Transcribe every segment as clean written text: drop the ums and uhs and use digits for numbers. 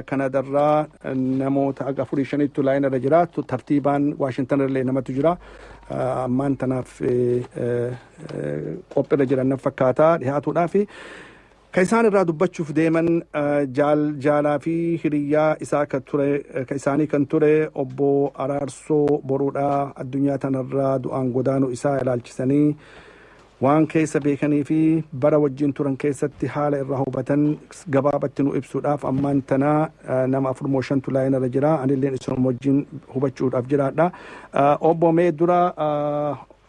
كندا الرا نمو تاقا فريشاني تلاين رجرات ترتيبان واشنطن اللي نما تجرا أمان تناف قوب رجرا نفكاتا دهاتو نافي كيسان الرا دبتشوف ديما جالا في هريا إسا كتوري كيساني كنتوري أبو أرارسو برودا الدنيا تنرا دوان قدانو إسا الالجساني وان كيسا بيكني في برا وجين تورن كيسا حال الرهوبة قبابة نو إبسو داف أمان تنا نما فرموشن تلاين رجرا أن اللي نسون موجين هبتشور أفجرا دا أبو ميدورا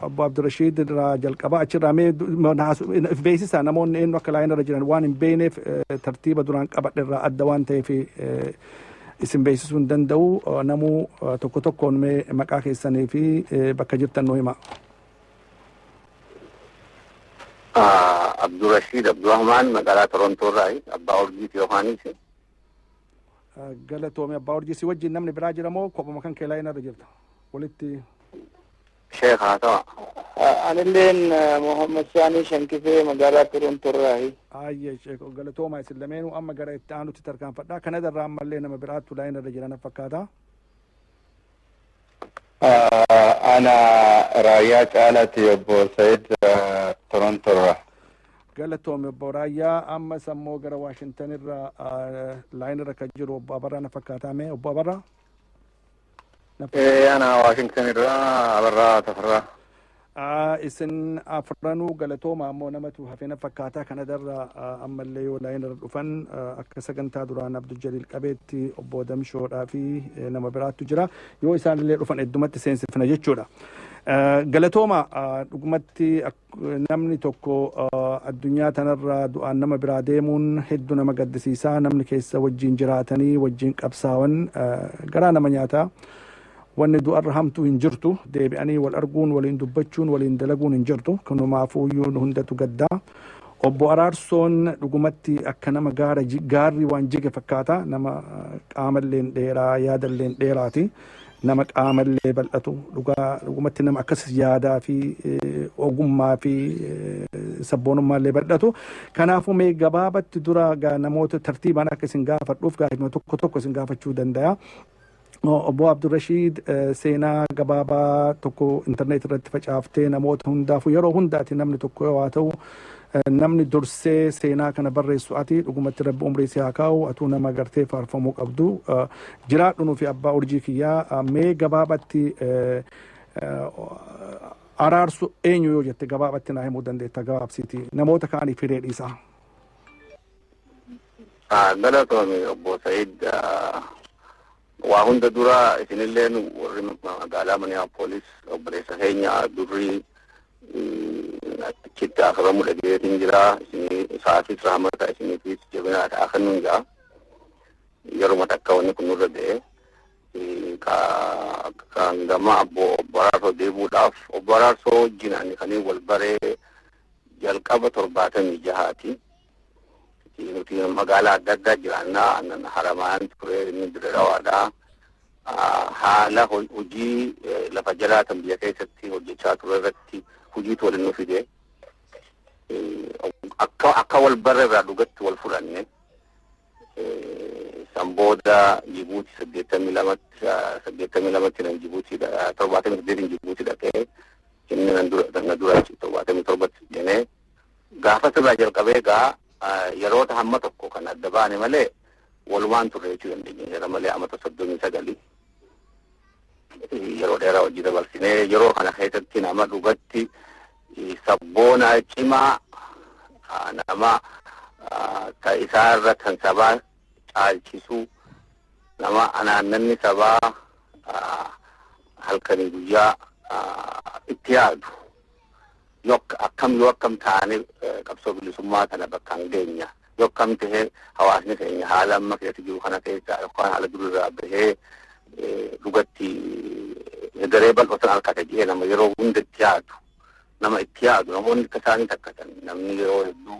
أبو عبد الرشيد راجل كبا أشرا ناس بيسس أنا مون إنه كلاين رجلا وان بينه ترتيب دوران كبا الرا الدوان تي اسم بيسس دندو نمو توكو توكون مكاكي السنة في بكجرت النويمة عبد الرشيد عبد الرحمن مقالة تورنتو راي أبا أورجي يوهاني سي قالت ومي أبا أورجي سي وجه نمني براجل مو كوبا مكان كلاين رجلتا ولدتي شيخ هذا أنا اللين محمد ثاني شنكفي مقالة تورنتو راي أي شيخ قالت وما يسلمين وأما قرأت تانو تتركان فدا كندا الرام اللي نما برات تلاين رجلنا فكادا أنا رايات آلة أبو سعيد تورنتو راي قالت تومي أبو رايا أما سمو قرأ واشنطن الرا لاين ركجرو أبو برا نفكاتا مي أبو برا أنا واشنطن الرا برا تفرا إسن أفرانو قالتوما أمو نمتو هفينا فكاتا كندا الرا أما اللي لاين الرفن أكسكن تادران عبد الجليل كابيتي أبو دمشو رافي نما برات تجرا يو إسان اللي رفن إدومت سينس فنا جيتشورا قالتوما دقمتي نمني توكو الدنيا تنرى دوان نما براديمون هدو نما قدسيسا نمني كيسا وجين جراتني وجين قبساون قرانا منياتا وان دو أرهمتو انجرتو دي بأني والأرقون والين دبتشون والين دلقون انجرتو كنو معفويون هندتو قدا أبو أرارسون دقمتي أكنما غاري وان جيجا فكاتا نما قامل لين ديرا يادا لين ديراتي نما قامل لي بلأتو دقمتي نما أكس يادا في أقوم في سبون ما اللي بلأتو كنافو مي قبابت درا نموت ترتيبا أكسن غافت روف غايت ما توكو توكو سن غافت شو دندايا أبو عبد الرشيد سينا قبابا توكو انترنت رت فجأفتي نموت هندافو يرو هنداتي نمني توكو واتو نمني درسي سينا كان بري سواتي لقومت رب عمري سياكاو أتونا ما قرتي فارفموك أبدو جرات لنو في أبا أورجيكيا مي قبابتي أرارسو أينيو يوجد قبابتي ناهي مودن ديتا قباب سيتي نموت كاني في ريد إيسا قالتوني أبو سعيد وهند دورا إسنيلين قالا منيا بوليس أبريسا هينيا دوري كتا أخرمو لديتين جرا إسني ساسيس رحمتا إسني فيس جبنا أخر نونجا يرو متكوني كنو ردي كانغما أبو برارسو ديبو داف وبرارسو جناني خاني والبري جلقابة ترباتا مجهاتي nuti magala dadda jirana anan haraman ture ni dirawada hala hoji la fajara tambiya kai satti hoji chature ratti hoji tole no fide akka wal barra dugatti wal fulanne samboda jibuti sadeta milamat nan jibuti da tarbata min jibuti da kai kinnan dura tarbata min tarbat jene gafa sabajal kabega يروت همتك كان الدباني ملء والوان تريتو يندي ملء أما تصدقني سجلي يروت يروت جدا بالسنة يروت أنا خيتت كنا ما لغتي سبونا كما أنا ما كإسارة سبا الكيسو نما أنا نني سبا هل كان يجوا اتياد yok akkam taane qabsoo bilisummaa kana bakkaan geenya yokkam ta'e hawaasni keenya haala amma keessatti jiru kana keessa yookaan haala dururraa bahee dhugatti garee bal'ootaan harkata jee nama yeroo hunda itti yaadu namoonni kasaanii takkatan namni yeroo hedduu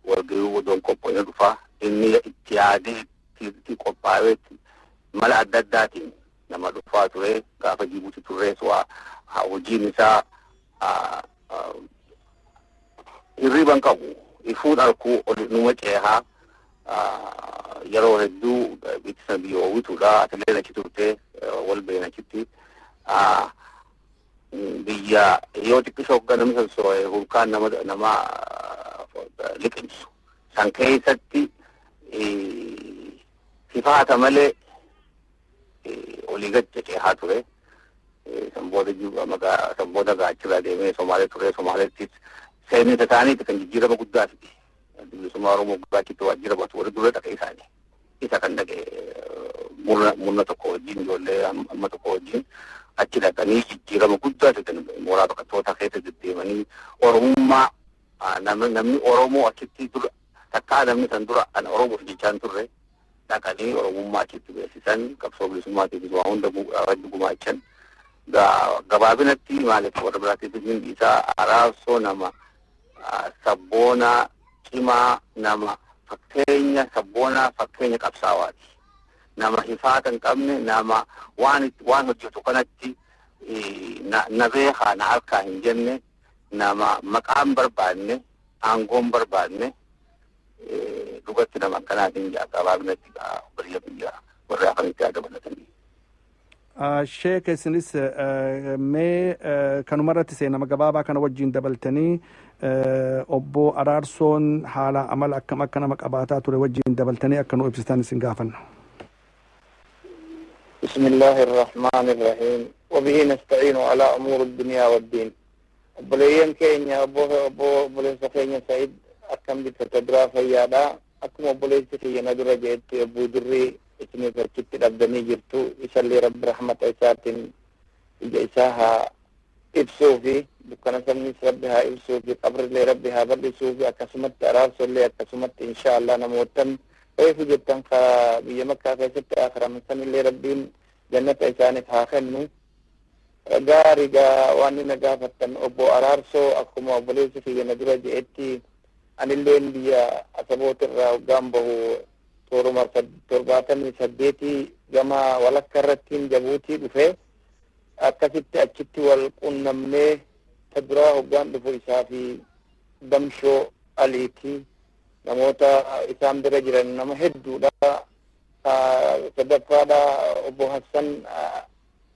walgayuu wadoon qopho'ina dhufa inni itti yaadee itti qophaa'ee mala adda addaatiin nama dhufaa ture gaafa jibuuti turrees waa hojiin isaa irriban qabu ifuun arku numa ceehaa yeroo hedduu ittisa biyyoowwituudha atilee achi turte wal beena achitti biyya yoo xiqqisoo ganamni sosoo'e hulkaan nama liqimsu san keessatti sifaata malee olii gad cehaa ture. Sanbooda gaachirraa deemee Somaalee ture. Somaaleettis seenita ta'aniiti kan jijjiirama guddaa fide. Bilisummaa Oromoo gurraachitti waajjira batu warri dura dhaqee isaanii. Isa kan dhaqe murna tokko wajjin ijoollee amma tokko wajjin achi dhaqanii jijjiirama guddaa fidan mooraa baqattoota keessa deddeemanii Oromummaa namni Oromoo achitti dura takkaa namni san dura an Oromoof jechaan turre dhaqanii Oromummaa achitti beeksisan qabsoo bilisummaatiifis waa hunda irratti gumaachan. Gabaabinatti maaliif warra biraatiifis hundi isaa araarsoo nama sabboonaa cimaa nama fakkeenya qabsaawaati. Nama hifaata hin qabne nama waan hojjetu kanatti na beekaa na harkaa hin jenne nama maqaan barbaanne aangoon barbaanne dhugatti nama akkanaatiin gabaabinatti biyya warra afanitti dabalatanii. Sheek isinis mee kanumarratti seenama gabaabaa kana wajjin dabaltanii obbo Araarsoon haala amala akkam akka nama qabaataa ture wajjin dabaltanii akka nu ibsitan isin gaafanna. بسم الله الرحمن الرحيم وبه نستعين على أمور الدنيا والدين. بلين كينيا أبو بلين سخينيا سعيد أكم بتتدرى فيادا أكم بلين سخينيا درجة أبو دري اسمي فرشت الأبداني جرتو إسالي رب رحمة إساتين إجا إبسوفي بكنا سمني ربها إبسوفي قبر لي ربها برد سوفي أكسمت أرارسو لي أكسمت إن شاء الله نموتن كيف جبتن بيمكة كيست آخر من سن اللي ربين جنة إساني تاخنو غارغا واني نغافتن أبو أرارسو أكما أبو ليس في ندرة جئتي أن اللين بيا أسبوت الراو غامبه تورمر ترباتن سديتي جما ولكرتين جبوتي دفه أكسيت أجتي والقنمني تدراه غامبه إسافي دمشو أليتي namoota isaan bira jiran nama hedduudha. Sadaffaadha obbo Hassan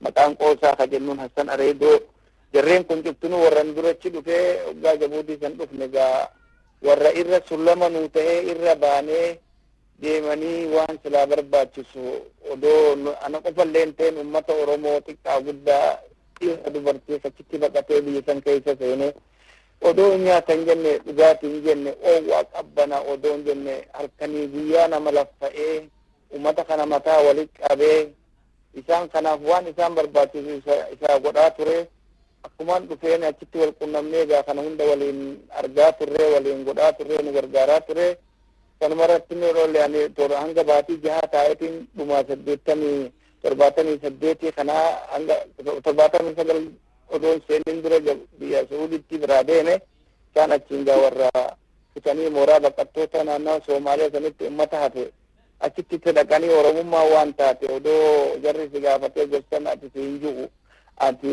maqaan qoosaa ka jennuun Hassan Areedoo jarreen kun cuftunuu warran durachi dhufee waggaa jabuutii san dhufne gaa warra irra sullama nuu ta'ee irra baanee deemanii waan silaa barbaachisu odoo ana qofalleen ta'een ummata Oromoo xiqqaa guddaa dhiira dubartii achitti baqatee biyya san keessa seenee odoo nyaatan jenne dhugaatiin jenne oowwaa qabbana odoon jenne halkanii guyyaa nama laffa'ee ummata kana mataa walit qabee isaan kanaaf waan isaan barbaachisu isaa godhaa ture. Akkumaan dhufeen achitti wal qunnamnee gaa kana hunda waliin argaa turre waliin godhaa turre nu gargaaraa ture. Kanumarratti yeroolle ani toora hanga baatii jahaa taa'eetiin dhumaa 78 kanaa hanga 79 odoon seenin dura biyya Saaudiitti biraa deeme isaan achiin gaa warra kutanii mooraa baqattoota naannoo Somaaliyaa sanitti ummata hafe achitti itti dhaqanii Oromummaa waan taate odoo jarri si gaafatee gostan ati si hin jiru ati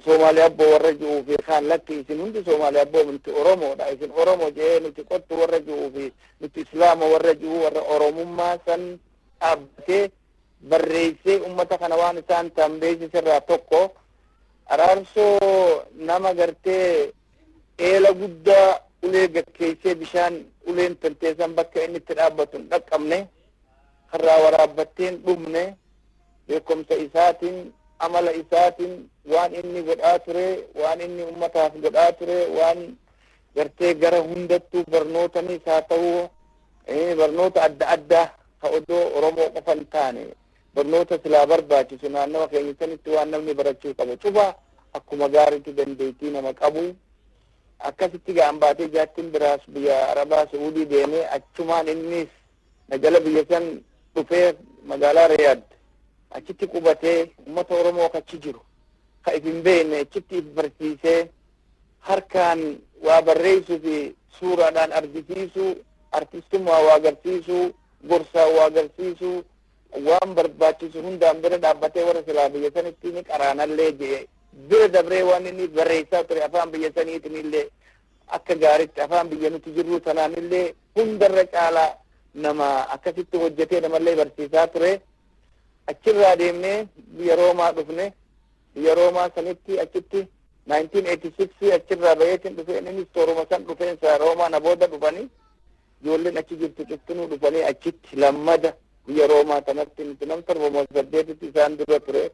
Somaaliyaa abboo warra ji'uu fi kaan lakki isin hundi Somaaliyaa abboo nuti Oromoodha isin Oromoo jee nuti qottu warra ji'uu fi nuti Islaama warra ji'uu warra Oromummaa san dhaabbatee barreessee ummata kana waan isaan tambeessisirraa tokko Araarsoo nama gartee eela guddaa ulee gaggeessee bishaan uleen tanteessan bakka inni itti dhaabbatu hin dhaqqabne karraa waraabbatteen dhumne beekumsa isaatiin amala isaatiin waan inni godhaa ture waan inni ummataaf godhaa ture waan gartee gara hundattuu barnootanis haa ta'uu barnoota adda addaa ka odoo Oromoo qofa hin taane barnoota silaa barbaachisu naannawa keenya sanitti waan namni barachuu qabu cufa akkuma gaariitti dandeettii nama qabu akkasitti gaan baatee jaattiin biraas biyya Arabaa Saudii deemee achumaan innis najala biyya san dhufee magaalaa Riyaad achitti qubatee ummata Oromoo kachi jiru ka ifin beekne achitti if barsiisee harkaan waa barreessuu fi suuraadhaan argisiisuu artistummaa waa agarsiisuu gorsaa waa agarsiisuu waan barbaachisu hundaan bira dhaabbatee warra silaa biyya sanitti ni qaraanallee jee bira dabree waan inni barreessaa ture afaan biyya saniitiin illee akka gaaritti afaan biyya nuti jirru tanaan illee hundarra caalaa nama akkasitti hojjetee namallee barsiisaa ture. Achirraa deemnee biyya Roomaa dhufne. Biyya Roomaa sanitti achitti 1986 achirraa bayeetiin dhufe innis tooruma san dhufeensa Roomaa na booda dhufanii ijoolleen achi jirtu cuftinuu dhufanii achitti lammada biyya Roomaa kanatti nuti nam 7 isaan dura ture.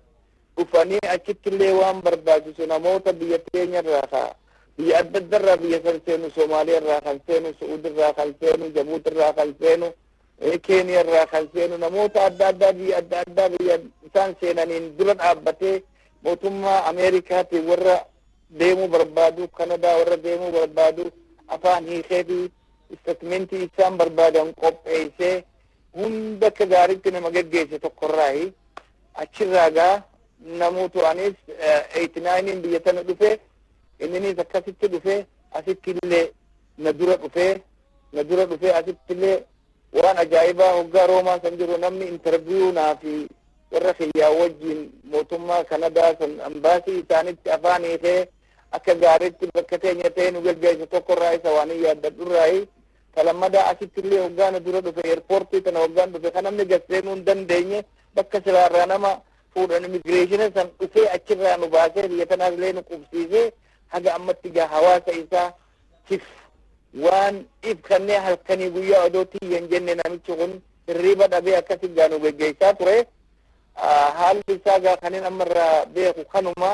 Dhufanii achitti illee waan barbaachisu namoota biyya teenyarraa kaa biyya adda addarraa biyya san seenu Somaaliyaarraa kan seenu Su'uudirraa kan seenu Jabuutirraa kan seenu Keeniyaarraa kan seenu namoota adda addaa biyya isaan seenaniin dura dhaabbatee mootummaa Ameerikaatiin warra deemuu barbaadu Kanadaa warra deemuu barbaadu afaan hiikee fi istaatimentii isaan barbaadan qopheessee hunda akka gaariitti nama geggeesse tokkorraayi achirraa gaa namoota anis 89 biyya tana dhufe inninis akkasitti dhufe asitti illee na dura dhufe asitti illee waan ajaa'ibaa hoggaa Roomaa san jiru namni interviyuu naa fi warra kiyyaa wajjin mootummaa Kanadaa san ambaasii isaanitti afaan hiikee akka gaariitti bakka teenya ta'e nu geggeesse tokkorraa isa waan yaaddadhurraayi kalammadaa asitti illee hoggaa na dura dhufe eerpoortii tana hoggaan dhufe kan namni gasseenuu hin dandeenye bakka siraarraa nama fuudhan immigireeshina san dhufee achirraa nu baasee biyya tanaas illee nu qubsiisee haga ammatti gaa hawaasa isaa tif waan ibsannee halkanii guyyaa odoo tiyyan jenne namichi kun hirriba dhabee akkasi gaa nu geggeessaa ture. Haalli isaa gaa kanin ammarraa beeku kanuma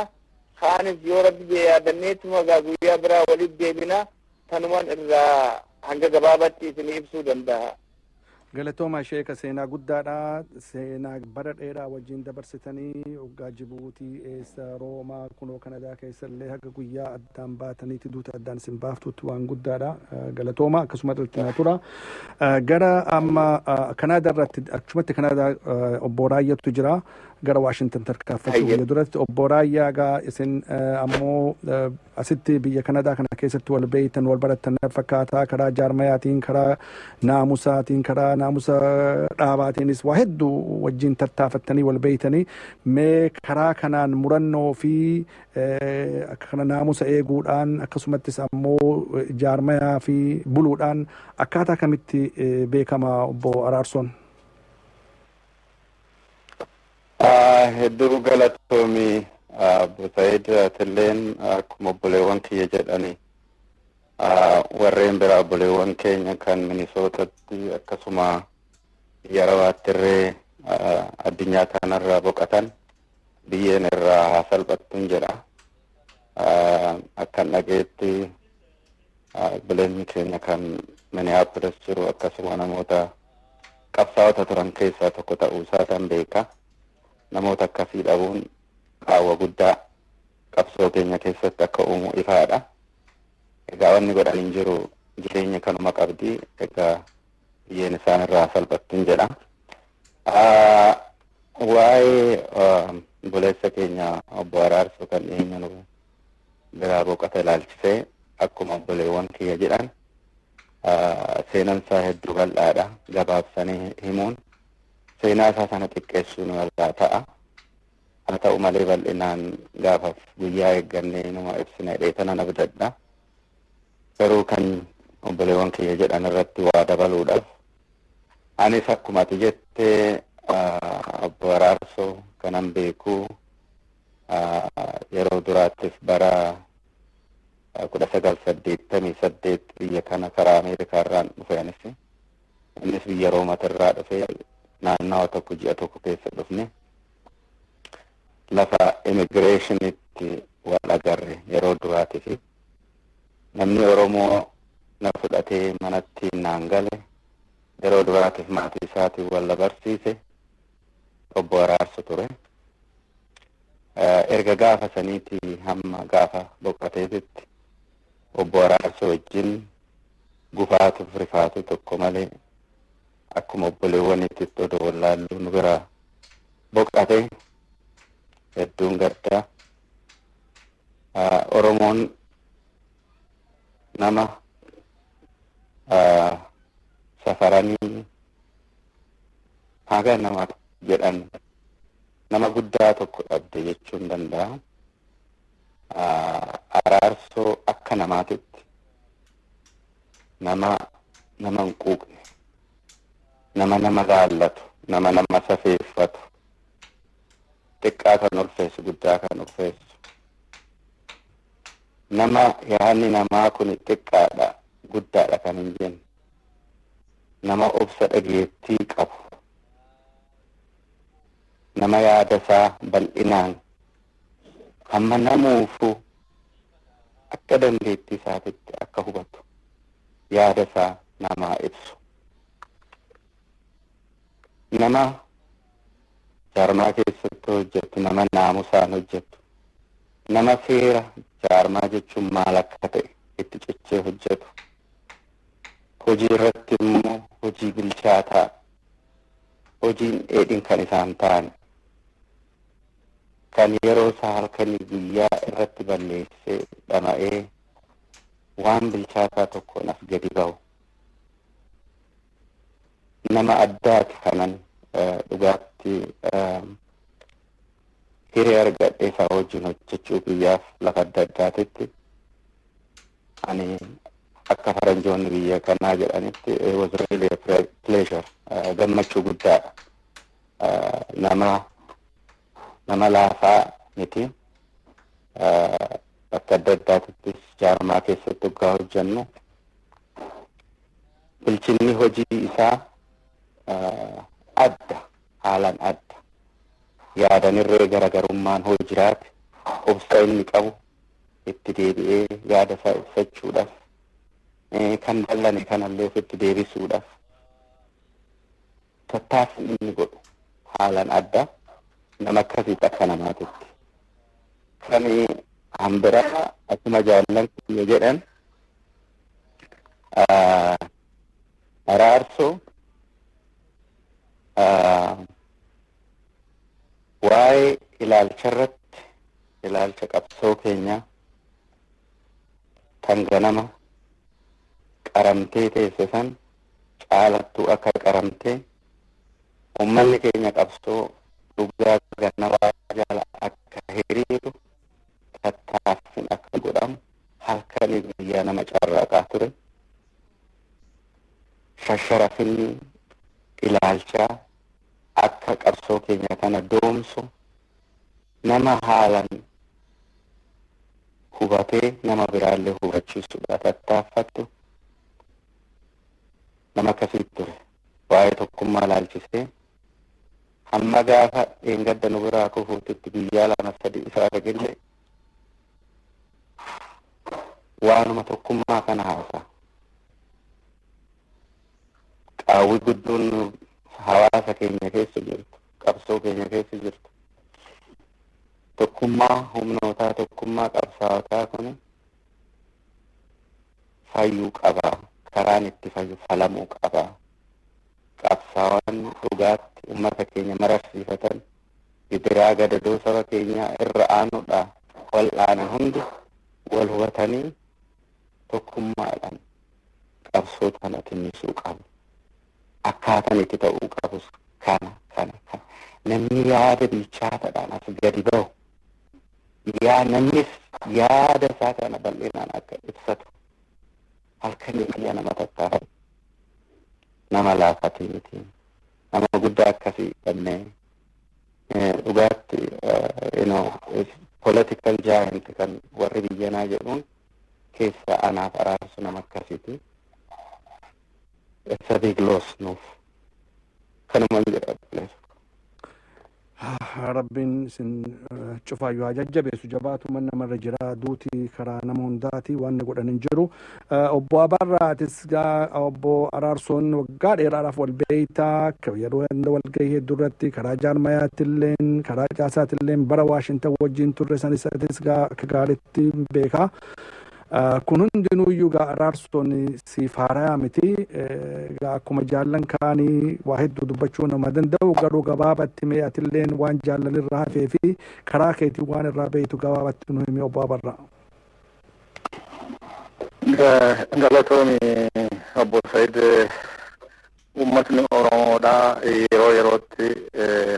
kaanis yoo rabbi jee yaadanneetuma gaa guyyaa biraa walitti deebina tanuman irraa hanga gabaabatti isin ibsuu danda'a. Galatooma sheeka seenaa guddaadha. Seenaa bara dheeraa wajjin dabarsitanii hoggaa Jibuutii eessa Roomaa kunoo Kanadaa keessa illee haga guyyaa addaan baataniiti duuta addaan isin baaftutti waan guddaadha. Galatooma akkasuma irratti naa tura. Gara amma Kanaadaa irratti achumatti Kanaadaa obbo Raayyatu jira. Gara Waashingtan tarkaanfachuu biyya duratti obbo Raayyaa gaa isin ammoo asitti biyya Kanadaa kana keessatti wal beeytan wal barattan fakkaataa karaa jaarmayaatiin karaa naamusaatiin karaa naamusa dhaabaatiinis waa hedduu wajjin tattaafattanii wal beeytanii mee karaa kanaan murannoo fi kana naamusa eeguudhaan akkasumattis ammoo jaarmayaa fi buluudhaan akkaataa kamitti beekama obbo Araarsoon? Hedduu galatoomi Abbo Sa'iid atilleen akkuma obboleewwan kiyya jedhani warreen biraa obboleewwan keenya kan Minisootatti akkasuma yarawaatti irree addunyaa kanarraa boqatan biyyeen irraa haa salphattuun jedha. Akkan dhageetti obboleewwan keenya kan Minneapolis jiru akkasuma namoota qabsaa'ota turan keessaa tokko ta'uu isaatiin beeka. Namoota akkasii dhabuun qaawwa guddaa qabsoo keenya keessatti akka uumu ifaadha. Egaa wanni godhan hin jiru jireenya kanuma qabdi. Egaa biyyeen isaan irraa salphattuun jedha. Waa'ee buleessa keenya obbo Araarsoo kan dhiyeenya nu biraa boqota ilaalchisee akkuma obboleewwan kiyya jedhan seenansaa hedduu bal'aadha. Gabaabsanii himuun seenaa isaa sana xiqqeessuun walaa ta'a. Haa ta'u malee bal'inaan gaafaaf guyyaa eeggannee nama ibsina dheetanan abdadha. Garuu kan obboleewwan kiyya jedhan irratti waa dabaluudhaaf anis akkuma ati jettee obbo Araarsoo kanan beeku yeroo duraattis bara 1988 biyya kana karaa Ameerikaa irraan dhufe anis innis biyya Roomatirraa dhufe naannawa tokko ji'a tokko keessa dhufne lafa immigireeshinitti wal agarre yeroo duraatiif namni Oromoo na fudhatee manatti naan gale yeroo duraatiif maatii isaatiin wal barsiise obbo Araarsoo ture. Erga gaafa saniitii hamma gaafa boqoteetitti obbo Araarsoo wajjin gufaatuuf rifaatu tokko malee akkuma obboleewwanitti odoo wallaallu nu bira boqate hedduun gaddaa. Oromoon nama safaranii haga nama jedhan nama guddaa tokko dhabde jechuun danda'a. Araarsoo akka namaatitti nama hin quuqne nama gaallatu, nama safeeffatu, xiqqaa kan ulfeessu, guddaa kan ulfeessu, nama yaadni namaa kun xiqqaadha, guddaadha kan hin jenne, nama obsa dhageettii qabu, nama yaada isaa bal'inaan hamma namuufu akka dandeettii isaatitti akka hubatu yaada isaa namaa ibsu, nama jaarmaa keessatti hojjetu, nama naamusaan hojjetu, nama seera jaarmaa jechuun maal akka ta'e itti cichee hojjetu, hojii irratti immoo hojii bilchaataa, hojiin dheedhiin kan isaan ta'an, kan yeroo isaa halkanii guyyaa irratti balleessee dhama'ee waan bilchaataa tokkoon as gadi ba'u, nama addaati kanan dhugaatti hiree argadhee isaa wajjin hojjechuu biyyaaf lafa adda addaatitti ani akka faranjoonni biyya kanaa jedhanitti was really a pleasure, gammachuu guddaadha. Nama laafaa miti, bakka adda addaatittis jaarmaa keessatti waggaa hojjennu bilchinni hojii isaa adda, haalaan adda, yaadanirree garagarummaan hoo jiraate obsa inni qabu itti deebi'ee yaada isaa ibsachuudhaaf, kan dallane kanallee ofitti deebisuudhaaf tattaaffiin inni godhu haalaan adda. Nama akkasii akka namaatitti kan hambiraa akkuma jaallan kiyya jedhan Araarsoo waa'ee ilaalcha irratti, ilaalcha qabsoo keenyaa kan ganama qaramtee teesse san caalattuu akka qaramtee uummanni keenya qabsoo dhugaa ganama jala akka hiriiru tattaaffiin akka godhamu halkanii guyyaa nama carraaqaa ture. Shasharafinni ilaalchaa akka qabsoo keenya kana doomsu nama haalan hubatee nama biraallee hubachiisuudhaaf tattaaffatu nama akkasii ture. Waa'ee tokkummaa ilaalchisee hamma gaafa dheengadda nu biraa kufuutitti guyyaa 2-3 isa argille waanuma tokkummaa kana haasaa. Qaawwi guddoon hawaasa keenya keessa jirtu, qabsoo keenya keessa jirtu, tokkummaa humnootaa, tokkummaa qabsaawotaa kun fayyuu qabaa, karaan itti fayyu falamuu qabaa. Qabsaawwan dhugaatti uummata keenya mararsiifatan gidiraa gadadoo saba keenyaa irra aanuudha wal dhaanan hundi wal hubatanii tokkummaadhaan qabsoo kana tinnisuu qabu. Akkaataan itti ta'uu qabus kana namni yaada bilchaataadhaan as gadi ba'u, namnis yaada isaa kana bal'inaan akka ibsatu halkanii guyyaa nama tattaafatu. Nama laafatii miti, nama guddaa akkasii qabnee dhugaatti political giant kan warri biyyanaa jedhuun keessa anaaf Araarsu nama akkasiiti. It's a big loss nuuf. Kanuma jedha. Rabbiin isin cufaayyuu haa jajjabeessu, jabaatu mana namarra jira, duuti karaa nama hundaati, waan godhan hin jiru. Obbo Abarraatis obbo Araarsoon waggaa dheeraadhaaf wal beeytaa yeroo walgahii hedduu irratti karaa jaarmayaatilleen karaa caasaatilleen bara Waashintan wajjin turre sanis akka gaariitti beekaa. Kun hundinuuyyuu Araarsoon siif haarayaa miti. Akkuma jaallan kaanii waa hedduu dubbachuu nama danda'u, garuu gabaabatti mee atilleen waan jaallan irraa hafee fi karaa keetii waan irraa beeytu gabaabatti nu himi obbo Abarraa. Galatooni obbo Said, uummatni Oromoodhaa yeroo yerootti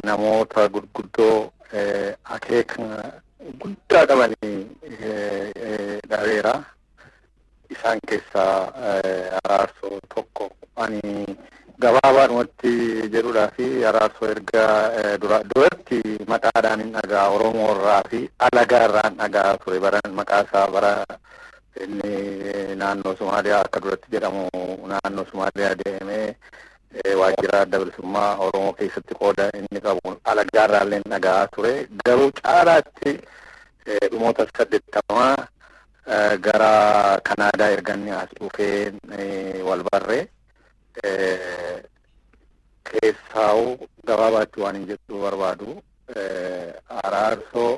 namoota gurguddoo akeeka guddaa qabanii dhabeera. Isaan keessaa Araarsoo tokko. Ani gabaabadhumatti jedhudhaa fi araarsoo erga duratti maqaadhaan hin dhagaa Oromoo irraa fi alagaa irraan dhagaa ture baran maqaa isaa bara inni naannoo Somaaliyaa akka duratti jedhamu naannoo Somaaliyaa deemee waajjira adda bilisummaa Oromoo keessatti qooda inni qabu alagaa irraallee dhagaa ture garuu caalaatti dhumoota 80 gara Kanaadaa erganni as dhufee wal barree keessaa'u gabaabaatti waan hin jedhu barbaadu araarsoo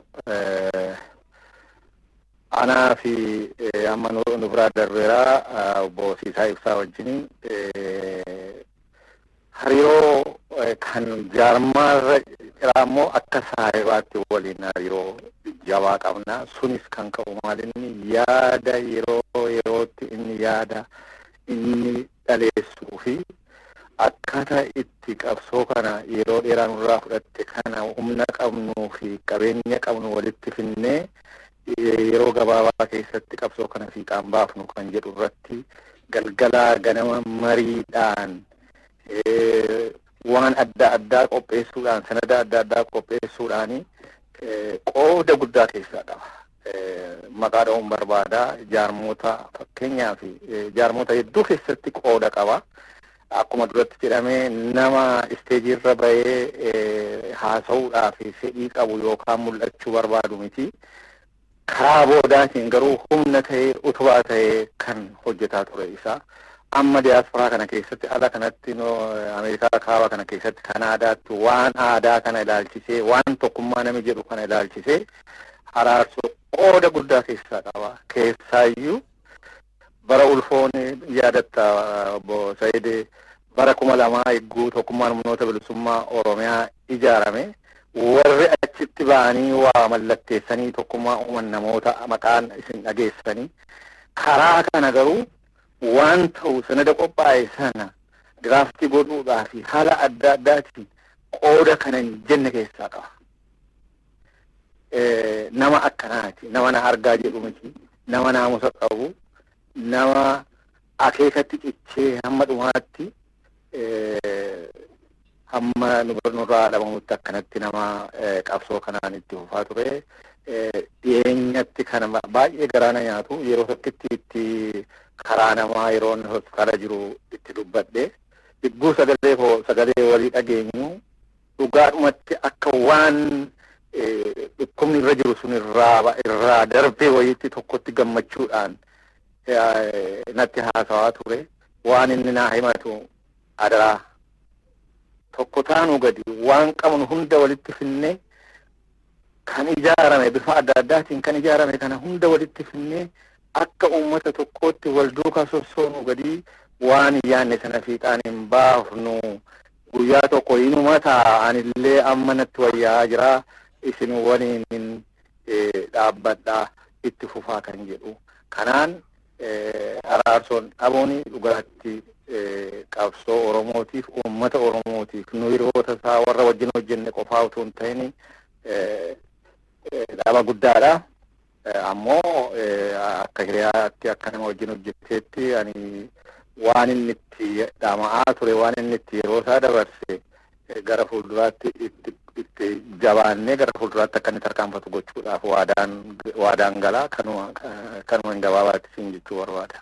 anaa fi amma nu biraa darbeeraa obbo Siisaa Ibsaa wajjin hariiroo kan jaarmaarra jiraa immoo akka saahibaatti waliin hariiroo jabaa qabna sunis kan qabu maalinni yaada yerootti inni yaada inni dhaleessuu fi akkaataa itti qabsoo kana yeroo dheeraa nurraa fudhatte kana humna qabnuu fi qabeenya qabnu walitti finnee yeroo gabaabaa keessatti qabsoo kana fiixaan baafnu kan jedhu irratti galgalaa ganama mariidhaan waan adda addaa qopheessuudhaan sanada adda addaa qopheessuudhaan qooda guddaa keessaa qaba. Maqaa dha'uun barbaada jaarmoota fakkeenyaa fi jaarmoota hedduu keessatti qooda qaba. Akkuma duratti jedhamee nama isteejii irra bahee haasa'uudhaa fi fedhii qabu yookaan mul'achuu barbaadu miti. Karaa boodaatiin garuu humna ta'ee utubaa ta'ee kan hojjetaa ture isaa. Amma diyaasporaa kana keessatti ala kanatti Ameerikaa kaaba kana keessatti Kanaadaatti waan aadaa kana ilaalchisee waan tokkummaa nami jedhu kana ilaalchisee araarsoo qooda guddaa keessaa qaba. Keessaayyuu bara ulfoon yaadatta obbo Said bara 2000 eeguu tokkummaan humnoota bilisummaa Oromiyaa ijaarame warri achitti ba'anii waa mallatteessanii tokkummaa uuman namoota maqaan isin dhageessanii karaa kana garuu waan ta'u sanada qophaa'e sana diraaftii godhuudhaa fi haala adda addaatiin qooda kana hin jenne keessaa qaba. Nama akkanaati nama na argaa jedhu miti nama naamusa qabu nama akeekatti cichee hamma dhumaatti hamma nurraa dhabamutti akkanatti nama qabsoo kanaan itti fufaa ture. Dhiyeenyatti kana baay'ee garaana nyaatu yeroo tokkitti itti karaa namaa yeroo hospitaala jiru itti dubbadhe dhibbuu sagalee walii dhageenyu dhugaadhumatti akka waan dhukkubni irra jiru sun irraa darbee wayiitti tokkotti gammachuudhaan natti haasawaa ture. Waan inni naa himatu adaraa tokko taanuu gadi waan qabnu hunda walitti finnee kan ijaarame bifa adda addaatiin kan ijaarame kana hunda walitti finnee akka uummata tokkootti wal duukaa sossoonu gadi waan yaanne sana fiixaan hin baafnu guyyaa tokko inuma taa'anillee amma natti wayyaa jira isin waliin dhaabbadhaa itti fufaa kan jedhu kanaan araarsoon dhabuun dhugaatti qabsoo Oromootiif uummata Oromootiif nu hiriyoota isaa warra wajjin hojjenne qofaa utuu hin ta'in dhaaba guddaadha. Ammoo akka hiriyaatti akka nama wajjin hojjetteetti ani waan inni itti dhama'aa ture waan inni itti yeroo isaa dabarse gara fuulduraatti itti jabaannee gara fuulduraatti akka inni tarkaanfatu gochuudhaaf waadaan galaa kanuma hin gabaabaatti siin jechuu barbaada.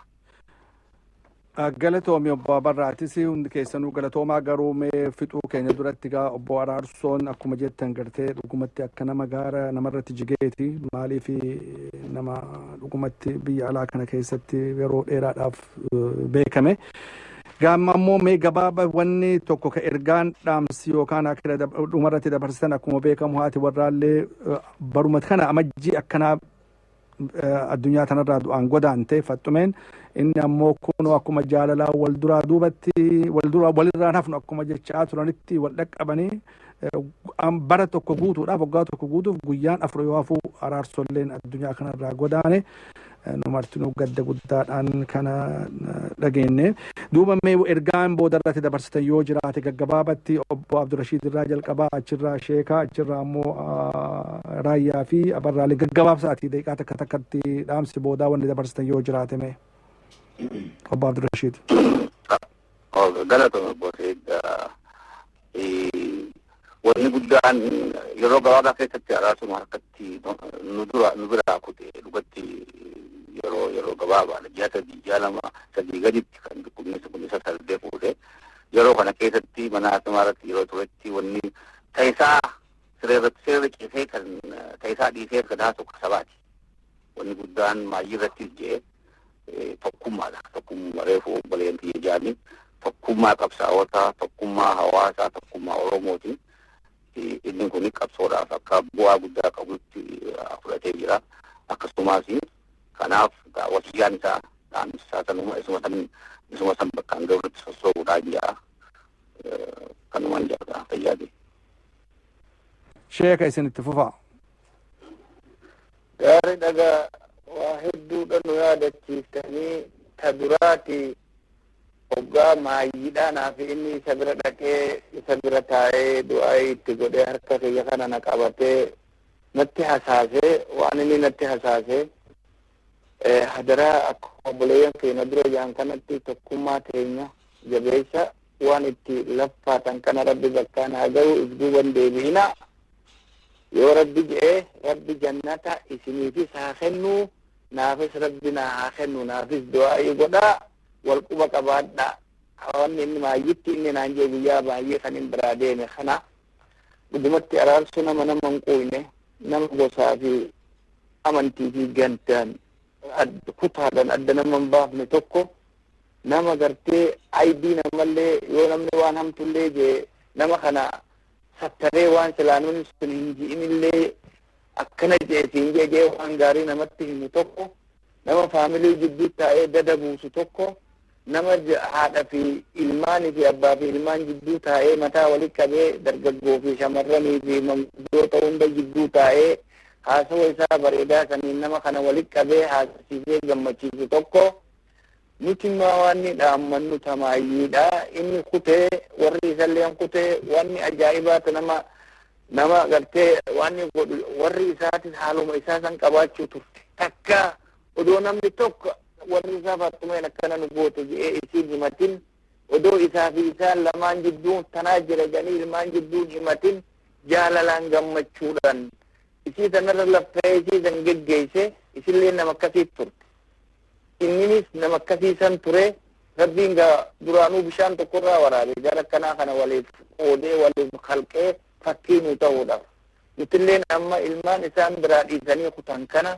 Galatoomii obbo Abarraatis hundi keessanuu galatoomaa garuu mee fixuu keenya duratti gaa obbo Araarsoon akkuma jettan gartee dhugumatti akka nama gaara namarratti jigeeti maaliif nama dhugumatti biyya alaa kana keessatti yeroo dheeraadhaaf beekame. Gaamma ammoo mee gabaaba wanni tokko ka ergaan dhaamsi yookaan akka dhumarratti dabarsan akkuma beekamu haati warraallee baruma kana amajjii akkanaa addunyaa tanarraa du'aan godaante fattumeen inni ammoo kunoo akkuma jaalalaa wal duraa duubatti walirraan hafnu akkuma jechaa turanitti wal dhaqqabanii bara tokko guutuudhaaf waggaa tokko guutuuf guyyaan afur yoo hafuu araarsolleen addunyaa kanarraa godaane numartinuu gadda guddaadhaan kana dhageenye duuba mee ergaan boodarratti dabarsitan yoo jiraate gaggabaabatti obbo Abdurrashiid irraa jalqabaa achirraa Sheekaa achirraa ammoo Raayyaa fi Abarraalee gaggabaabsaatii daqiiqaa takka takkatti dhaamsi boodaa wanni dabarsitan yoo jiraate mee obbo Abdurrashiid. galatoomi obbo Said. Wanni guddaan yeroo gabaabaa keessatti araarsuma harkatti nu biraa kute dhugatti yeroo gabaabaa ji'a sadii gaditti kan dhukkubnisa saldee fuudhe yeroo kana keessatti mana hakimaa irratti yeroo turetti wanni ta'isaa siree ciisee kan ta'isaa dhiisee kan haasu sabaati. Wanni guddaan maayyii irratti jee tokkummaadha. Tokkummaa reefu obboleettii ijaanii tokkummaa qabsaa'otaa, tokkummaa hawaasaa, tokkummaa Oromooti. Inni kun qabsoodhaaf akka bu'aa guddaa qabutti fudhatee jira. Akkasumas kanaaf wasiyyaan isaa dhaamsisaa sanuma isuma san bakkaan gahuutti sossoobuudhaan jira. Kanumaan jira fayyaade. Sheeka isinitti fufaa. Gaarii dhagaa waa hedduudha nu yaadachiiftanii ta duraati hoggaa maayyiidhaanaa fi inni isa bira dhaqee isa bira taa'ee du'aa itti godhee harka kiyya kana na qabatee natti hasaasee waan inni natti hasaasee hadaraa akka obboleeyyan keenya dura jaan kanatti tokkummaa teenya jabeessa waan itti laffaatan kana rabbi bakkaan haa ga'u isduuban deebi'ina. Yoo rabbi je'ee rabbi jannata isiniifis haa kennu naafis rabbi naa haa kennu naafis du'aa godhaa wal quba qabaadhaa. Wanni inni maayyitti inni naan jee guyyaa baay'ee kan hin biraa deeme kana dhugumatti araarsu nama hin quuyne nama gosaa fi amantii fi gandaan kutaadhaan adda nama hin baafne tokko nama gartee aydii namallee yoo namni waan hamtullee jee nama kana sattaree waan silaanuun sun hin ji'inillee akkana jeesiin jee waan gaarii namatti himu tokko nama faamilii jidduu taa'ee dada buusu tokko nama haadha fi ilmaanii fi abbaa fi ilmaan jidduu taa'ee mataa walitti qabee dargaggoo fi shamarranii fi manguddoota hunda jidduu taa'ee haasawa isaa bareedaa saniin nama kana walitti qabee haasasiisee gammachiisu tokko nuti waan dhaammannu tamaayyiidha. Inni kutee warri isallee kutee wanni ajaa'ibaatu nama gartee waan godhu warri isaatis haaluma isaa san qabaachuu turte takka odoo namni tokko warri isaa fattumeen akkana nu goote je'ee isiin himatin odoo isaa fi isaan lamaan jidduu tanaa jira jedhanii ilmaan jidduu himatin jaalalaan gammachuudhaan isii sanarra laffee isii san geggeesse isillee nama akkasii turte. Inninis nama akkasii san ture rabbiin duraanuu bishaan tokkorraa waraabe gara akkanaa kana waliif qoodee waliif kalqee fakkii nu ta'uudhaaf. Nutilleen amma ilmaan isaan biraa dhiisanii kutan kana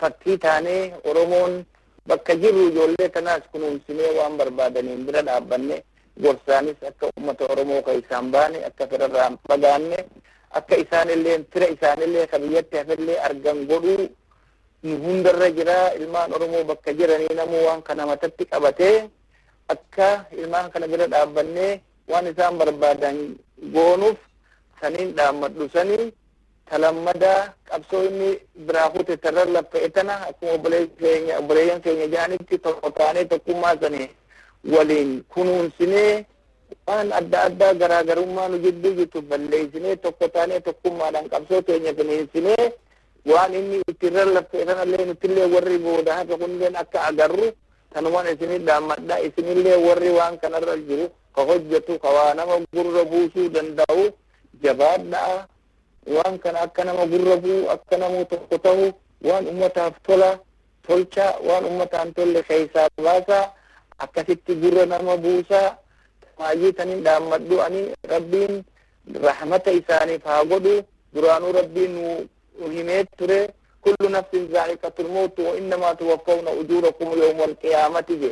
fakkii taanee Oromoon bakka jirru ijoollee kanaas kunuunsinee waan barbaadaniin bira dhaabbanne gorsaanis akka uummata Oromoo ka isaan baane akka firarraa fagaanne akka isaanillee fira isaanillee ka biyyatti hafillee argan godhuu nu hundarra jira. Ilmaan Oromoo bakka jiranii namuu waan kana matatti qabatee akka ilmaan kana bira dhaabbannee waan isaan barbaadan goonuuf saniin dhaammadhu sanii talammadaa qabsoo inni biraa kute tarra laffa'e tana akkuma obboleeyyan keenya jaanitti tokko taanee tokkummaa sanii waliin kunuunsinee waan adda addaa garaagarummaa nu jidduu jirtu balleessinee tokko taanee tokkummaadhaan qabsoo keenya finiinsinee waan inni ittirra laffa'e tanallee nutillee warri booda hafe kunneen akka agarru tanumaan isinii dhaammadhaa. Isinillee warri waan kanarra jiru ka hojjetu ka waa nama gurra buusuu danda'u jabaadhaa. Waan kana akka nama gurra bu'u akka namu tokko ta'u waan ummataaf tolcha waan ummataan tolle keessaa baasaa akkasitti gurra nama buusaa. Maayyii tanin dhaammadhu ani rabbiin rahmata isaaniif haa godhu. Duraanuu rabbiin nu himee ture kullu nafsin zaa'iqatul mawt wa innamaa tuwaffawna ujurakum yawmal qiyaamati je.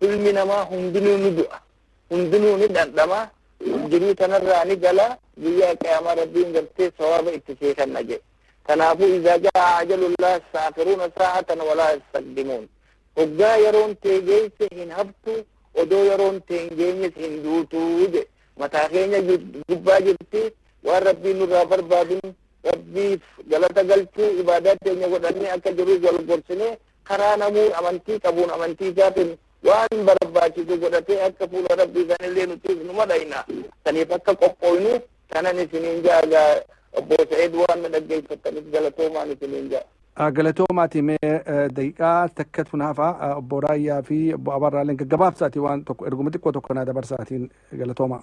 Ilmi namaa hundinuu ni du'a, hundinuu ni dhandhama, jirii tanarraa ni gala. Guyyaa qiyaamaa rabbiin gartee sawaaba itti seekanna je. Kanaafuu izaa jaa ajalullah saafiruuna saa'atan walaa yastaqdimuun. Hoggaa yeroon tee geesse hin haftu odoo yeroon tee hin geenyes hin duutuu je. Mataa keenya gubbaa jirti waan rabbiin nurraa barbaadun rabbiif galata galchuu ibaadaa teenya godhannee akka jiruuf wal gorsine karaa namuu amantii qabuun amantii isaatiin waan barbaachisu godhatee akka fuula rabbii sanillee nutiif nu madayna. Saniif akka qophooynu kanan isiniin jaagaa obbo Said waan na dhaggeeffattaniif galatoomaan isiniin jaa. Galatoomaati mee daqiiqaa takkatu naafa obbo Raayyaa fi obbo Abarraaleen gaggabaabsaati waan tokko erguma xiqqoo tokko naa dabarsaatiin galatooma.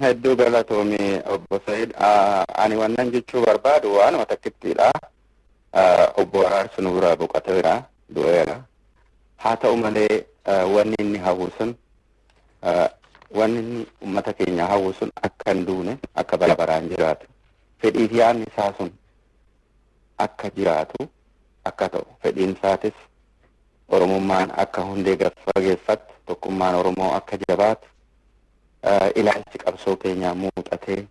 Hedduu galatoomii obbo Said. Ani wannan jechuu barbaadu waanuma takkittiidha. Obbo Araarsu nu biraa boqoteera du'eera. Haa ta'u malee wanni inni hawwu sun wanni inni uummata keenya hawwu sun akka hin duune akka bara baraan jiraatu fedhii fi yaadni isaa sun akka jiraatu akka ta'u fedhiin isaatis oromummaan akka hundee fageeffatu tokkummaan oromoo akka jabaatu ilaalchi qabsoo keenyaa muuxatee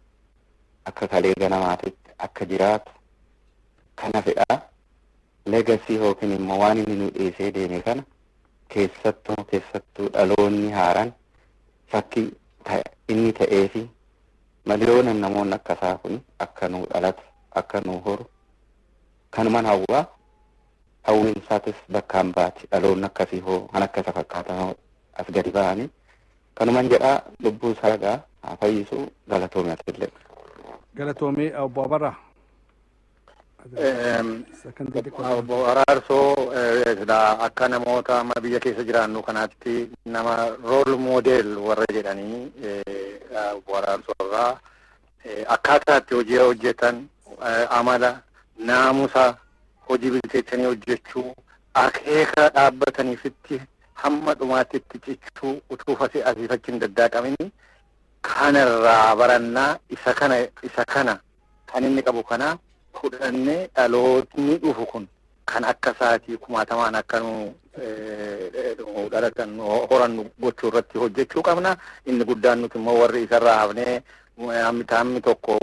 akka kalee ganamaatitti akka jiraatu kana fedha. Legacy yookiin immoo waan inni nu dhiisee deeme kana keessattuu dhaloonni haaraan fakkii inni ta'ee fi miliyoonan namoonni akka isaa kun akka nu dhalatu akka nu horu kanuman hawwaa hawwiin isaatis bakkaan baati dhaloonni akkasii hoo kan akka isa fakkaatan as gadi ba'anii kanuman jedhaa lubbuu isaa gaa haa fayyisu galatoomii atillee. Galatoomii obbo Abarraa. Obbo Araarsoo akka namoota amma biyya keessa jiraannu kanaatti nama rool moodeel warra jedhanii obbo Araarsoo irraa akkaataa itti hojii hojjetan amala naamusa hojii bilcheessanii hojjechuu akeeka dhaabbataniifitti hamma dhumaatti itti cichuu utuu asiifachiin daddaaqamini kanarraa barannaa isa kana kan inni qabu kana fudhannee dhalootni dhufu kun kan akka isaatii kumaatamaan akka nu dhalatan horannu gochuu irratti hojjechuu qabna. Inni guddaan nuti immoo warri isarraa hafnee hammi tokko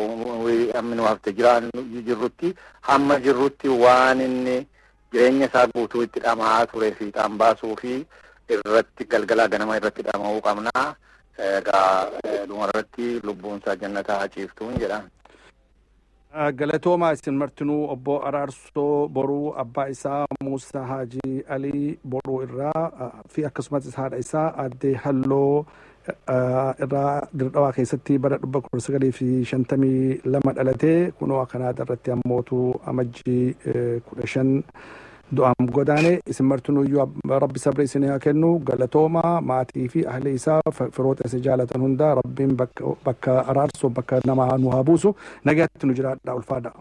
hammi nu hafte jirrutti hamma jirrutti waan inni jireenya isaa guutuu itti dhamaa turee fi fiixaan baasuu fi irratti galgalaa ganama irratti dhama'uu qabna. Egaa dhumarratti lubbuun isaa jannataa haa ciiftuun jedha. Galatooma isin martinuu obbo Araarsoo boruu abbaa isaa Muusaa Haajii Alii boruu irraa fi akkasumas haadha isaa addee Halloo irraa Dirdhawaa keessatti bara 1952 dhalatee kunoo Kanaada irratti ammootu amajjii 15 du'aan godaane. Isin martinuuyyuu rabbi sabra isin haa kennu. Galatooma maatii fi ahli isaa firoota isa jaalatan hunda rabbiin bakka Araarsoo bakka nama nu haa buusu. Nagaatti nu jiraadhaa ulfaadha.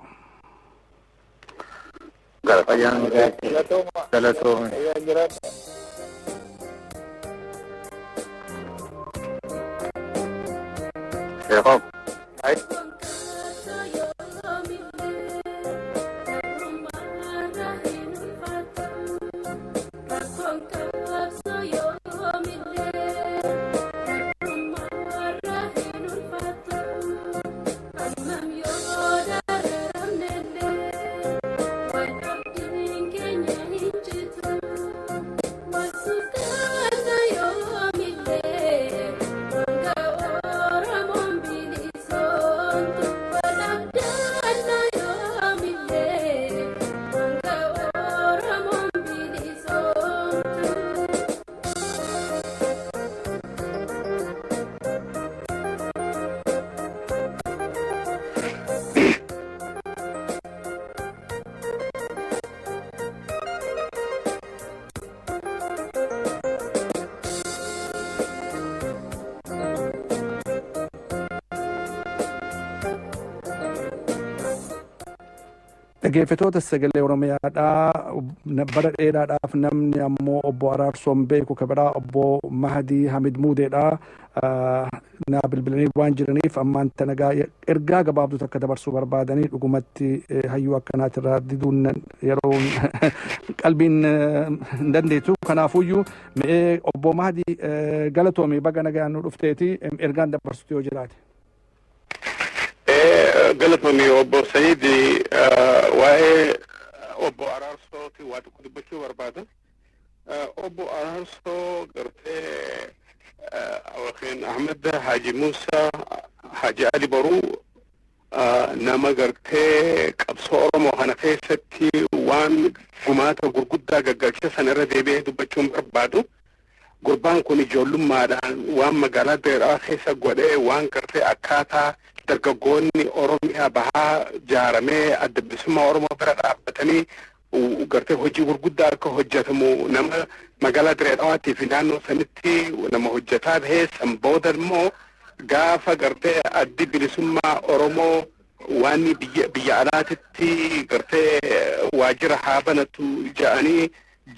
Dhaggeeffattoota sagalee Oromiyaadhaa bara dheeraadhaaf namni ammoo obbo Araarsoon beeku kabiraa obbo Mahadii Hamid Muudeedhaa naa bilbilanii waan jiraniif ammaan tanagaa ergaa gabaabduu akka dabarsuu barbaadanii dhugumatti hayyuu akkanaatirraa diduun yeroo qalbiin hin dandeessu. Kanaafuyyuu mee obbo Mahadii galatoomii baga nagaan nu dhufteeti ergaan dabarsutu yoo jiraate. Galatoomii obbo Said waa'ee obbo Araarsooti waa tokko dubbachuu barbaada. Obbo Araarsoo gartee Wakeen Ahmed Haji Muusaa Haji Ali Boruu nama gartee qabsoo Oromoo kana keessatti waan gumaata gurguddaa gaggeesse sana irra deebi'ee dubbachuun barbaadu. Gurbaan kun ijoollummaadhaan waan magaalaa Deeraa keessa godhee waan gartee akkaataa dargaggoonni Oromiyaa bahaa jaaramee adda bilisummaa Oromoo bira dhaabbatanii gartee hojii gurguddaa akka hojjetamu nama magaalaa Diree Dhawaatii fi naannoo sanitti nama hojjetaa bahee san booda immoo gaafa gartee addi bilisummaa Oromoo waan biyya alaatitti gartee waajjira haa banatu ja'anii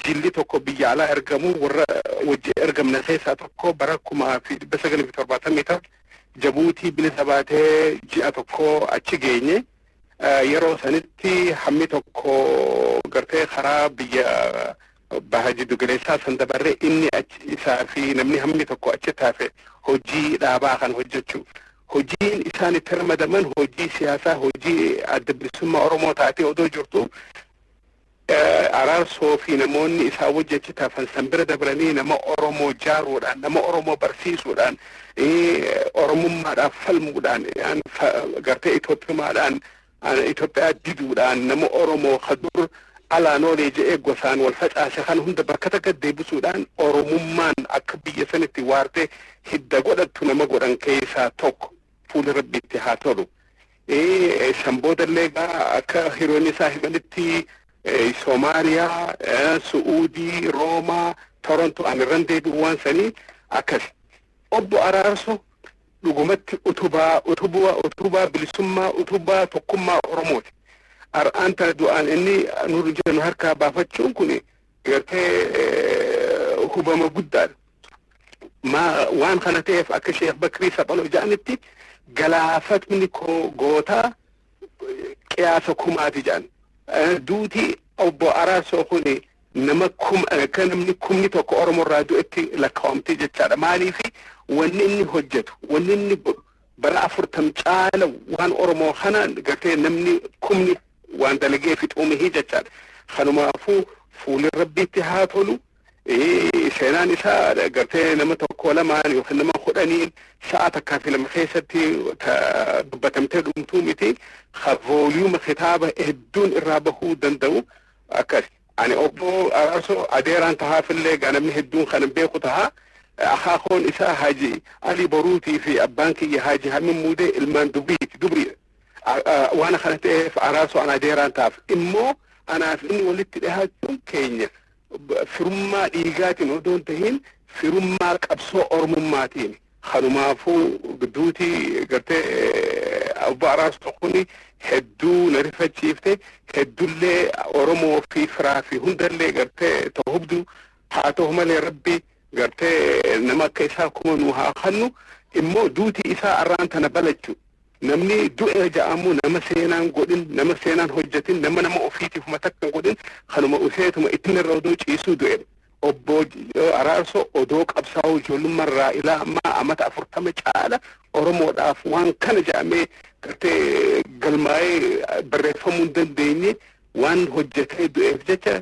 jilli tokko biyya alaa ergamu warra wajji ergamna keessaa tokko bara 1970 Jabuutii bilisa baatee ji'a tokko achi geenye yeroo sanitti hammi tokko gartee karaa biyya baha jiddu galeessaa san dabarree inni achi isaa fi namni hammi tokko achi taafe hojii dhaabaa kan hojjechuu hojiin isaan itti ramadaman hojii siyaasaa hojii adda bilisummaa Oromoo taatee odoo jirtu araarsoo fi namoonni isaa wajji achi taafan san bira dabranii nama Oromoo jaaruudhaan nama Oromoo barsiisuudhaan Oromummaadhaaf falmuudhaan gartee Itoophiyaa diduudhaan nama Oromoo kadur alaanoolee je'ee gosaan wal facaase kan hunda bakka takka deebisuudhaan Oromummaan akka biyya sanitti waartee hidda godhattu nama godhan keessaa tokko fuula rabbiitti haa tolu. San boodallee akka hiriyoonni isaa himanitti Soomaaliyaa, Su'uudii, Roomaa, Toronto an irran deebi'u waan sanii akkas. Obbo Araarso dhugumatti utubaa bilisummaa utubaa tokkummaa Oromooti. Ar'aan tana du'aan inni nurri jennu harkaa baafachuun kun gartee hubama guddaadha. Waan kana ta'eef akka Sheekh Bakrii Saphaloo jedhanitti galaafatni gootaa qiyaasa kumaati jedhan. Duuti obbo Araarsoo kun nama kan namni kumni tokko Oromoo irraa du'etti lakkaa'amtee jechaadha. Maaliifi wanni inni hojjetu wanni inni bara 40 caala waan Oromoo kana gartee namni kumni waan dalagee fixuumihii jechaadha. Kanumaafuu fuulli rabbiitti haa tolu. Seenaan isaa gartee nama tokko lamaan yookiin nama 10 sa'a takkaa fi lama keessatti dubbatamtee dhumtuu miti. Vooliyuuma kitaaba hedduun irraa bahuu danda'u akkas. Ani obbo Araarsoo adeeraan tahaafillee namni hedduun kan beeku tahaa. Akaakoon isaa Haji Ali Boruutii fi abbaan kiyya Haji Hamin Muudee ilmaan dubrii. Waan kana ta'eef Araarsoo ana adeeraan taaf. Immoo anaaf inni walitti dhihaachuun keenya firummaa dhiigaatiin odoo hin tahin firummaa qabsoo Oromummaatiin. Kanumaafuu duutii gartee obbo Araarsoo kun hedduu na rifachiifte heddullee Oromoo fi firaa fi hundallee gartee ta'ubdu haa ta'u malee rabbi gartee nama akka isaa kuma nu haa kannu immoo duutii isaa arraan tana balachu namni du'e ja'amu nama seenaan godhin nama seenaan hojjetin nama ofiitiif matakkan godhin kanuma useetuma ittiin irra odoo ciisuu du'e obbo Araarsoo odoo qabsaa'uu ijoollummaarraa ilaa ammaa amata 40 caala Oromoodhaaf waan kana ja'amee gartee galmaa'ee barreeffamuu hin dandeenye waan hojjetee du'eef jecha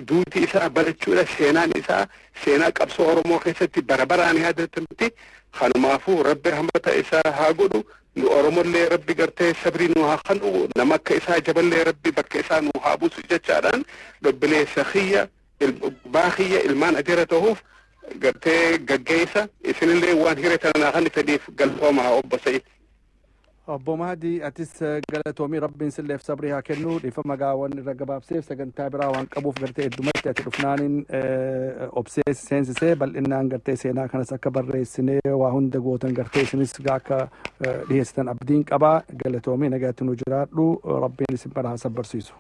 duuti isaa barachuudha seenaan isaa seenaa qabsoo Oromoo keessatti barabaraan yaadatamti. Kanumaafuu rabbi rahmata isaa haa godhu nu Oromollee rabbi gartee sabrii nu haa kennu nama akka isaa jaballee rabbi bakka isaa nu haa buusu jechaadhaan dobbileessa kiyya baakiyya ilmaan adeera ta'uuf gartee gaggeessa isinillee waan hiree tanaa kan fedhiif galfoomaa obbo Sa'iid. Obbo Mahdi atis galatoomii rabbiin silleef sabrii haa kennu dhiifama gaawwan irra gabaabseef sagantaa biraa waan qabuuf gartee heddumatti ati dhufnaaniin obsee seensisee bal'innaan gartee seenaa kanas akka barreessinee waa hunda gootan gartee isinis akka dhiyeessitan abdiin qabaa galatoomii nagaatti nu jiraadhu rabbiin isin bara haa sabbarsiisu.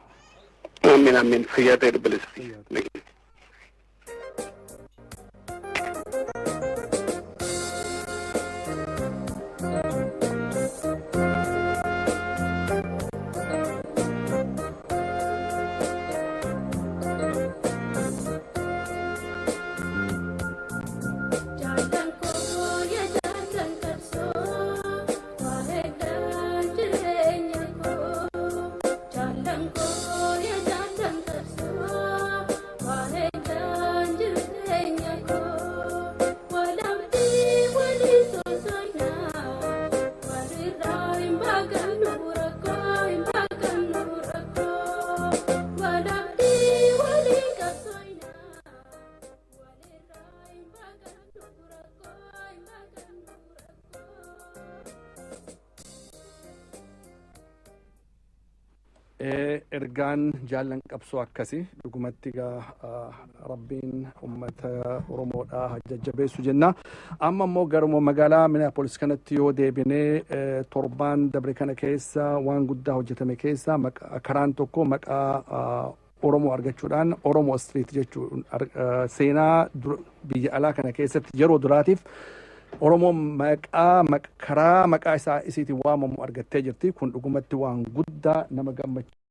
Amiin amiin fayyaa ta'e bilisa. Wah ergaan jaallan qabsoo akkasi dhugumatti rabbiin ummata oromoodhaa jajjabeessu jenna. Amma immoo garuma magaalaa Minneapolis kanatti yoo deebinee torbaan dabre kana keessa waan guddaa hojjetame keessa karaan tokko maqaa Oromoo argachuudhaan Oromoo Street jechuun seenaa biyya alaa kana keessatti yeroo duraatiif Oromoon karaa maqaa isaa isiitiin waamamu argattee jirti. Kun dhugumatti waan guddaa nama gammachiisa.